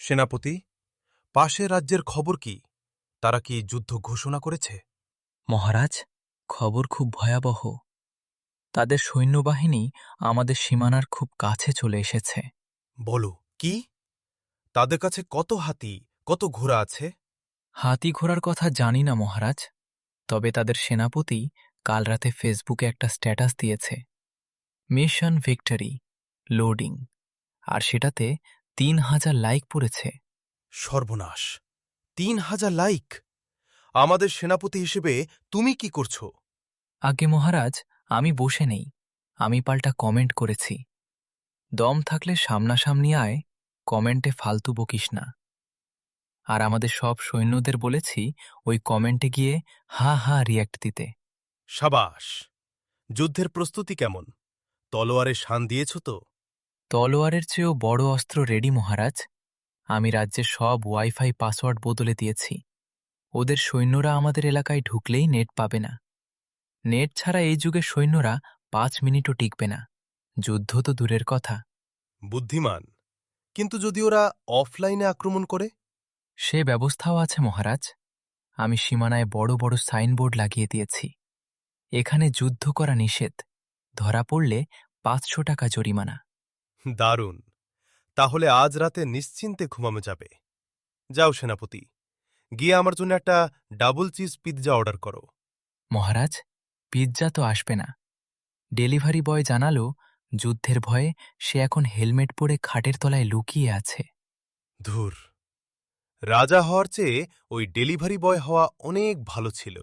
সেনাপতি, পাশের রাজ্যের খবর কি? তারা কি যুদ্ধ ঘোষণা করেছে? মহারাজ, খবর খুব ভয়াবহ। তাদের সৈন্যবাহিনী আমাদের সীমানার খুব কাছে চলে এসেছে। বলো, কি? তাদের কাছে কত হাতি, কত ঘোড়া আছে? হাতি ঘোড়ার কথা জানি না মহারাজ, তবে তাদের সেনাপতি কাল রাতে ফেসবুকে একটা স্ট্যাটাস দিয়েছে, মিশন ভিক্টরি, লোডিং, আর সেটাতে ৩,০০০ লাইক পড়েছে। সর্বনাশ! ৩,০০০ লাইক! আমাদের সেনাপতি হিসেবে তুমি কি করছো? আগে মহারাজ, আমি বসে নেই, আমি পাল্টা কমেন্ট করেছি, দম থাকলে সামনাসামনি আয়, কমেন্টে ফালতু বকিস না। আর আমাদের সব সৈন্যদের বলেছি ওই কমেন্টে গিয়ে হা হা রিয়্যাক্ট দিতে। সাবাস! যুদ্ধের প্রস্তুতি কেমন? তলোয়ারে শান দিয়েছ তো? তলোয়ারের চেয়েও বড় অস্ত্র রেডি মহারাজ। আমি রাজ্যের সব ওয়াইফাই পাসওয়ার্ড বদলে দিয়েছি। ওদের সৈন্যরা আমাদের এলাকায় ঢুকলেই নেট পাবে না। নেট ছাড়া এই যুগের সৈন্যরা ৫ মিনিটও টিকবে না, যুদ্ধ তো দূরের কথা। বুদ্ধিমান। কিন্তু যদি ওরা অফলাইনে আক্রমণ করে? সে ব্যবস্থাও আছে মহারাজ। আমি সীমানায় বড় বড় সাইনবোর্ড লাগিয়ে দিয়েছি, এখানে যুদ্ধ করা নিষেধ, ধরা পড়লে ৫০০ টাকা জরিমানা। দারুণ! তাহলে আজ রাতে নিশ্চিন্তে ঘুমানো যাবে। যাও সেনাপতি, গিয়ে আমার জন্য একটা ডাবল চিজ পিৎজা অর্ডার করো। মহারাজ, পিৎজা তো আসবে না। ডেলিভারি বয় জানালো যুদ্ধের ভয়ে সে এখন হেলমেট পরে খাটের তলায় লুকিয়ে আছে। ধুর! রাজা হওয়ার চেয়ে ওই ডেলিভারি বয় হওয়া অনেক ভালো ছিল।